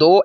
2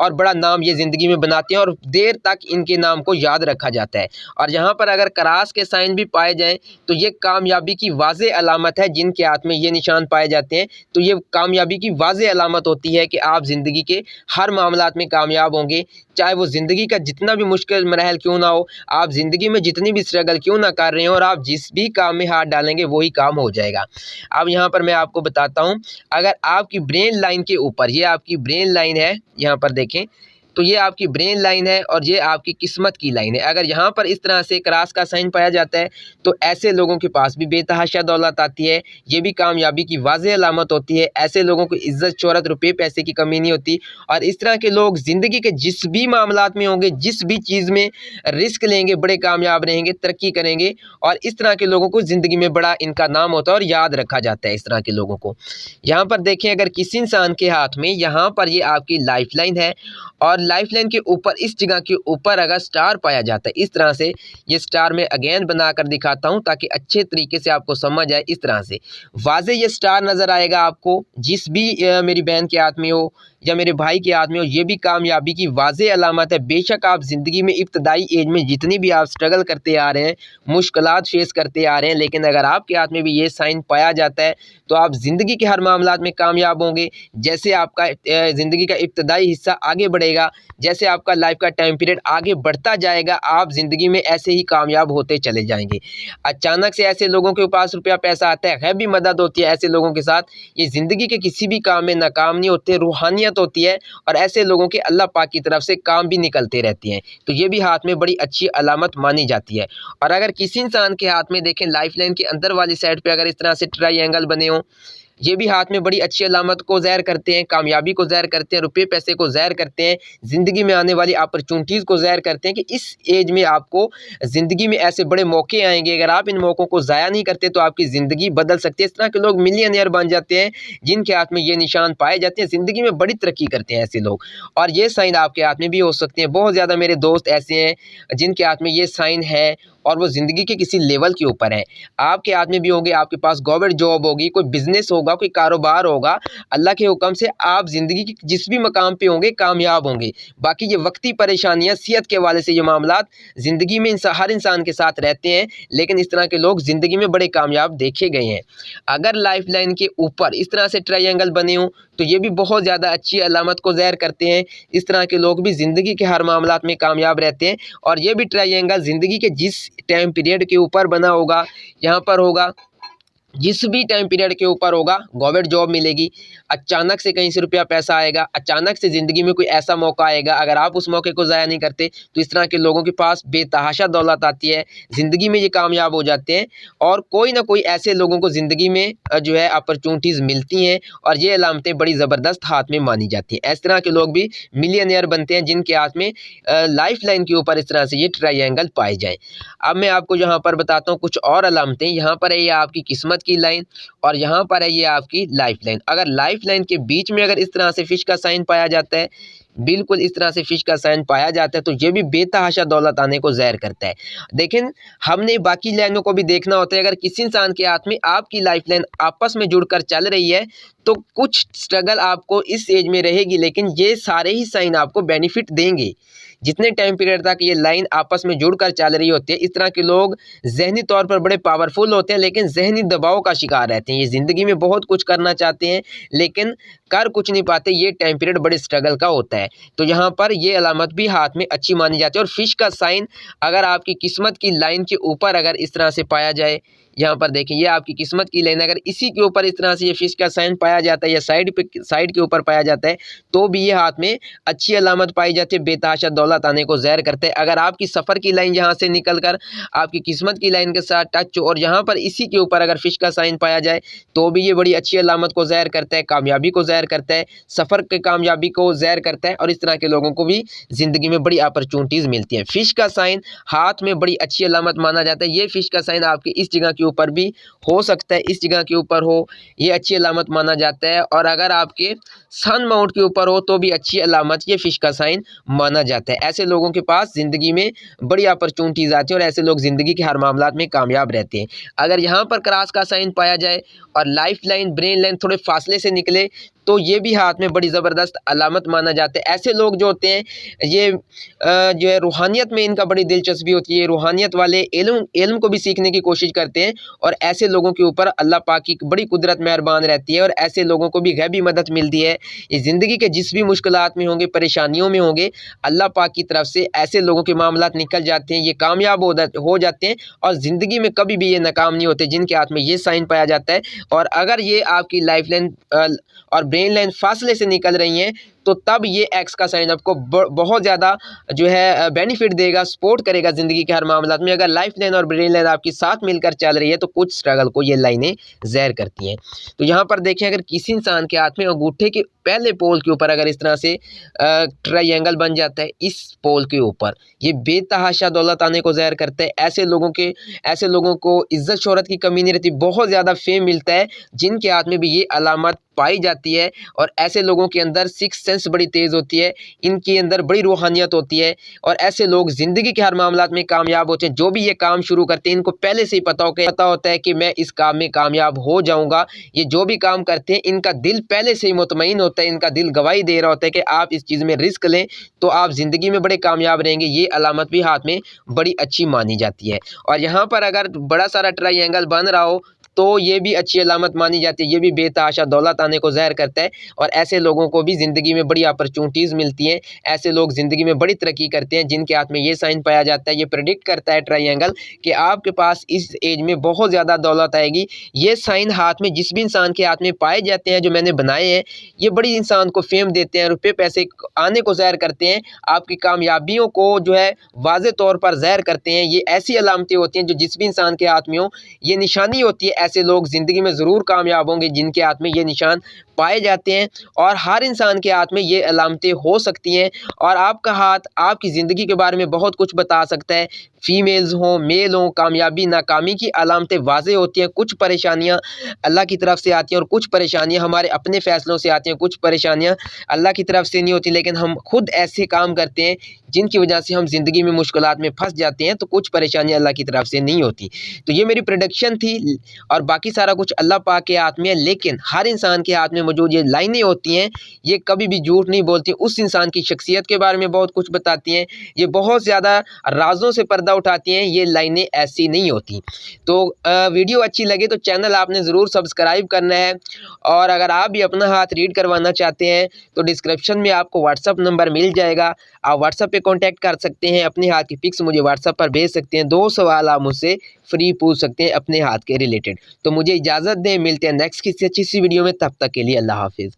और बड़ा नाम ये ज़िंदगी में बनाते हैं और देर तक इनके नाम को याद रखा जाता है। और यहाँ पर अगर क्रॉस के साइन भी पाए जाएँ तो ये कामयाबी की वाज़ेह अलामत है। जिनके हाथ में ये निशान पाए जाते हैं तो ये कामयाबी की वाज़ेह अलामत होती है कि आप ज़िंदगी के हर मामलात में कामयाब होंगे। चाहे वो ज़िंदगी का जितना भी मुश्किल मरहल क्यों ना हो, आप ज़िंदगी में जितनी भी स्ट्रगल क्यों ना कर रहे हो, और आप जिस भी काम में हाथ डालेंगे वही काम हो जाएगा। अब यहाँ पर मैं आपको बताता हूँ, अगर आपकी ब्रेन लाइन के ऊपर, ये आपकी ब्रेन लाइन है, यहाँ पर देखें तो ये आपकी ब्रेन लाइन है और ये आपकी किस्मत की लाइन है। अगर यहाँ पर इस तरह से क्रॉस का साइन पाया जाता है तो ऐसे लोगों के पास भी बेतहाशा दौलत आती है। ये भी कामयाबी की वाज़ेह अलामत होती है। ऐसे लोगों को इज़्ज़त, शोहरत, रुपये, पैसे की कमी नहीं होती। और इस तरह के लोग ज़िंदगी के जिस भी मामलात में होंगे, जिस भी चीज़ में रिस्क लेंगे, बड़े कामयाब रहेंगे, तरक्की करेंगे। और इस तरह के लोगों को ज़िंदगी में बड़ा इनका नाम होता है और याद रखा जाता है इस तरह के लोगों को। यहाँ पर देखें, अगर किसी इंसान के हाथ में यहाँ पर ये आपकी लाइफ लाइन है और लाइफ लाइन के ऊपर इस जगह के ऊपर अगर स्टार पाया जाता है, इस तरह से, ये स्टार मैं अगेन बनाकर दिखाता हूं ताकि अच्छे तरीके से आपको समझ आए। इस तरह से वाज़े ये स्टार नज़र आएगा आपको, जिस भी मेरी बहन के हाथ में हो या मेरे भाई के हाथ में हो, ये भी कामयाबी की वाज़ेह अलामत है। बेशक आप ज़िंदगी में इब्तदाई एज में जितनी भी आप स्ट्रगल करते आ रहे हैं, मुश्किलात फेस करते आ रहे हैं, लेकिन अगर आपके हाथ में भी ये साइन पाया जाता है तो आप ज़िंदगी के हर मामलात में कामयाब होंगे। जैसे आपका ज़िंदगी का इब्तदाई हिस्सा आगे बढ़ेगा, जैसे आपका लाइफ का टाइम पीरियड आगे बढ़ता जाएगा, आप ज़िंदगी में ऐसे ही कामयाब होते चले जाएंगे। अचानक से ऐसे लोगों के पास रुपया पैसा आता है, गैबी मदद होती है ऐसे लोगों के साथ, ये ज़िंदगी के किसी भी काम में नाकाम नहीं होते, रूहानियत होती है और ऐसे लोगों के अल्लाह पाक की तरफ से काम भी निकलते रहते हैं। तो ये भी हाथ में बड़ी अच्छी अलामत मानी जाती है। और अगर किसी इंसान के हाथ में देखें, लाइफ लाइन के अंदर वाली साइड पे अगर इस तरह से ट्रायंगल बने हों, ये भी हाथ में बड़ी अच्छी अलामत को ज़ाहिर करते हैं, कामयाबी को ज़ाहिर करते हैं, रुपये पैसे को ज़ाहिर करते हैं, ज़िंदगी में आने वाली अपॉर्चुनिटीज़ को ज़ाहिर करते हैं कि इस एज में आपको ज़िंदगी में ऐसे बड़े मौके आएंगे, अगर आप इन मौक़ों को ज़ाया नहीं करते तो आपकी ज़िंदगी बदल सकती है। इस तरह के लोग मिलियनेयर बन जाते हैं जिनके हाथ में ये निशान पाए जाते हैं, ज़िंदगी में बड़ी तरक्की करते हैं ऐसे लोग। और ये साइन आपके हाथ में भी हो सकते हैं। बहुत ज़्यादा मेरे दोस्त ऐसे हैं जिनके हाथ में ये साइन है और वो ज़िंदगी के किसी लेवल के ऊपर है। आपके हाथ में भी होंगे, आपके पास गवर्नमेंट जॉब होगी, कोई बिज़नेस होगा, कोई कारोबार होगा, अल्लाह के हुक्म से आप ज़िंदगी के जिस भी मकाम पे होंगे कामयाब होंगे। बाकी ये वक्ती परेशानियाँ, सेहत के हवाले से ये मामलात ज़िंदगी में हर इंसान के साथ रहते हैं, लेकिन इस तरह के लोग ज़िंदगी में बड़े कामयाब देखे गए हैं। अगर लाइफ लाइन के ऊपर इस तरह से ट्रायंगल बने हों तो ये भी बहुत ज़्यादा अच्छी अलामत को ज़ाहिर करते हैं। इस तरह के लोग भी ज़िंदगी के हर मामलात में कामयाब रहते हैं। और ये भी ट्रायंगल ज़िंदगी के जिस टाइम पीरियड के ऊपर बना होगा, यहाँ पर होगा, जिस भी टाइम पीरियड के ऊपर होगा, गवर्नमेंट जॉब मिलेगी, अचानक से कहीं से रुपया पैसा आएगा, अचानक से ज़िंदगी में कोई ऐसा मौका आएगा, अगर आप उस मौके को ज़ाया नहीं करते तो इस तरह के लोगों के पास बेतहाशा दौलत आती है, ज़िंदगी में ये कामयाब हो जाते हैं। और कोई ना कोई ऐसे लोगों को ज़िंदगी में जो है अपॉर्चुनिटीज़ मिलती हैं और ये अलामतें बड़ी ज़बरदस्त हाथ में मानी जाती हैं। इस तरह के लोग भी मिलियनेयर बनते हैं जिनके हाथ में लाइफ लाइन के ऊपर इस तरह से ये ट्रायंगल पाए जाएँ। अब मैं आपको यहाँ पर बताता हूँ कुछ और अलामतें। यहाँ पर है ये आपकी किस्मत की लाइन और यहाँ पर है ये आपकी लाइफ लाइन। अगर लाइफ लाइन के बीच में अगर इस तरह से फिश का साइन पाया जाता है, बिल्कुल इस तरह से फिश का साइन पाया जाता है, तो ये भी बेतहाशा दौलत आने को ज़ाहिर करता है। लेकिन हमने बाकी लाइनों को भी देखना होता है। अगर किसी इंसान के हाथ में आपकी लाइफ लाइन आपस में जुड़कर चल रही है तो कुछ स्ट्रगल आपको इस एज में रहेगी, लेकिन ये सारे ही साइन आपको बेनिफिट देंगे जितने टाइम पीरियड तक ये लाइन आपस में जुड़कर चल रही होती है। इस तरह के लोग ज़हनी तौर पर बड़े पावरफुल होते हैं, लेकिन ज़हनी दबाव का शिकार रहते हैं। ये ज़िंदगी में बहुत कुछ करना चाहते हैं लेकिन कर कुछ नहीं पाते। ये टाइम पीरियड बड़े स्ट्रगल का होता है। तो यहाँ पर ये अलामत भी हाथ में अच्छी मानी जाती है। और फिश का साइन अगर आपकी किस्मत की लाइन के ऊपर अगर इस तरह से पाया जाए, यहाँ पर देखें ये आपकी किस्मत की लाइन, अगर इसी के ऊपर इस तरह से ये फिश का साइन पाया जाता है या साइड के ऊपर पाया जाता है तो भी ये हाथ में अच्छी अलामत पाई जाती है, बेतहाशा दौलत आने को ज़ाहिर करते हैं। अगर आपकी सफ़र की लाइन यहाँ से निकल कर आपकी किस्मत की लाइन के साथ टच हो और यहाँ पर इसी के ऊपर अगर फिश का साइन पाया जाए तो भी ये बड़ी अच्छी अलामत को ज़ाहिर करता है, कामयाबी को ज़ाहिर करता है, सफ़र के कामयाबी को ज़ाहिर करता है। और इस तरह के लोगों को भी ज़िंदगी में बड़ी अपॉर्चुनिटीज़ मिलती हैं। फिश का साइन हाथ में बड़ी अच्छी अलामत माना जाता है। ये फिश का साइन आपके इस जगह के ऊपर भी हो सकता है, इस जगह के ऊपर हो, ये अच्छी अलामत माना जाता है। और अगर आपके सन माउंट के ऊपर हो तो भी अच्छी अलामत, ये फिश का साइन माना जाता है। ऐसे लोगों के पास ज़िंदगी में बड़ी अपॉर्चुनिटीज़ आती हैं और ऐसे लोग ज़िंदगी के हर मामलात में कामयाब रहते हैं। अगर यहाँ पर क्रॉस का साइन पाया जाए और लाइफ लाइन, ब्रेन लाइन थोड़े फासले से निकले तो ये भी हाथ में बड़ी ज़बरदस्त अलामत माना जाता है। ऐसे लोग जो होते हैं ये जो है रूहानियत में इनका बड़ी दिलचस्पी होती है, रूहानियत वाले इल्म को भी सीखने की कोशिश करते हैं और ऐसे लोगों के ऊपर अल्लाह पाक की बड़ी कुदरत मेहरबान रहती है और ऐसे लोगों को भी गैबी मदद मिलती है। ये ज़िंदगी के जिस भी मुश्किलात में होंगे, परेशानियों में होंगे, अल्लाह पाक की तरफ से ऐसे लोगों के मामलात निकल जाते हैं, ये कामयाब हो जाते हैं और ज़िंदगी में कभी भी ये नाकाम नहीं होते जिनके हाथ में ये साइन पाया जाता है। और अगर ये आपकी लाइफ लाइन और ब्रेन लाइन फासले से निकल रही हैं तो तब ये एक्स का साइन आपको बहुत ज़्यादा जो है बेनिफिट देगा, सपोर्ट करेगा ज़िंदगी के हर मामलात में। अगर लाइफ लाइन और ब्रेन लाइन आपकी साथ मिलकर चल रही है तो कुछ स्ट्रगल को ये लाइनें ज़हर करती हैं। तो यहाँ पर देखें, अगर किसी इंसान के हाथ में अंगूठे के पहले पोल के ऊपर अगर इस तरह से ट्रायंगल बन जाता है इस पोल के ऊपर, ये बेतहाशा दौलत आने को ज़हर करता है। ऐसे लोगों को इज्जत शोहरत की कमी नहीं रहती, बहुत ज़्यादा फेम मिलता है जिनके हाथ में भी ये अलामत पाई जाती है। और ऐसे लोगों के अंदर सिक्स सेंस बड़ी तेज़ होती है, इनके अंदर बड़ी रूहानियत होती है और ऐसे लोग ज़िंदगी के हर मामलात में कामयाब होते हैं। जो भी ये काम शुरू करते हैं इनको पहले से ही पता होता है कि मैं इस काम में कामयाब हो जाऊंगा। ये जो भी काम करते हैं इनका दिल पहले से ही मुतमईन होता है, इनका दिल गवाही दे रहा होता है कि आप इस चीज़ में रिस्क लें तो आप ज़िंदगी में बड़े कामयाब रहेंगे। ये अलामत भी हाथ में बड़ी अच्छी मानी जाती है। और यहाँ पर अगर बड़ा सारा ट्रायंगल बन रहा हो तो ये भी अच्छी अलामत मानी जाती है, ये भी बेतहाशा दौलत आने को ज़ाहिर करता है और ऐसे लोगों को भी ज़िंदगी में बड़ी अपॉर्चुनिटीज़ मिलती हैं। ऐसे लोग ज़िंदगी में बड़ी तरक्की करते हैं जिनके हाथ में ये साइन पाया जाता है। ये प्रेडिक्ट करता है ट्रायंगल कि आपके पास इस एज में बहुत ज़्यादा दौलत आएगी। ये साइन हाथ में जिस भी इंसान के हाथ में पाए जाते हैं, जो मैंने बनाए हैं, ये बड़ी इंसान को फेम देते हैं, रुपये पैसे आने को ज़ाहिर करते हैं, आपकी कामयाबियों को जो है वाज़े तौर पर ज़ाहिर करते हैं। ये ऐसी अलामतें होती हैं जो जिस भी इंसान के हाथ में हो, ये निशानी होती है। ऐसे लोग ज़िंदगी में ज़रूर कामयाब होंगे जिनके हाथ में ये निशान पाए जाते हैं। और हर इंसान के हाथ में ये अलामतें हो सकती हैं और आपका हाथ आपकी ज़िंदगी के बारे में बहुत कुछ बता सकता है। फीमेल्स हों, मेल हों, कामयाबी नाकामी की अलामतें वाज़े होती हैं। कुछ परेशानियां अल्लाह की तरफ से आती हैं और कुछ परेशानियां हमारे अपने फ़ैसलों से आती हैं। कुछ परेशानियां अल्लाह की तरफ से नहीं होती लेकिन हम खुद ऐसे काम करते हैं जिनकी वजह से हम ज़िंदगी में मुश्किलात में फंस जाते हैं। तो कुछ परेशानियां अल्लाह की तरफ से नहीं होती। तो ये मेरी प्रेडिक्शन थी और बाकी सारा कुछ अल्लाह पाक के हाथ में है। लेकिन हर इंसान के हाथ में मौजूद ये लाइनें होती हैं, ये कभी भी झूठ नहीं बोलती, उस इंसान की शख्सियत के बारे में बहुत कुछ बताती हैं। ये बहुत ज़्यादा राज़ों से पर्दा उठाती हैं, ये लाइनें ऐसी नहीं होती। तो वीडियो अच्छी लगे तो चैनल आपने ज़रूर सब्सक्राइब करना है। और अगर आप भी अपना हाथ रीड करवाना चाहते हैं तो डिस्क्रिप्शन में आपको व्हाट्सअप नंबर मिल जाएगा, आप व्हाट्सअप पे कांटेक्ट कर सकते हैं। अपने हाथ की पिक्स मुझे व्हाट्सअप पर भेज सकते हैं। 2 सवाल आप मुझसे फ्री पूछ सकते हैं अपने हाथ के रिलेटेड। तो मुझे इजाज़त दें, मिलते हैं नेक्स्ट किसी अच्छी सी वीडियो में, तब तक के लिए अल्लाह हाफिज़।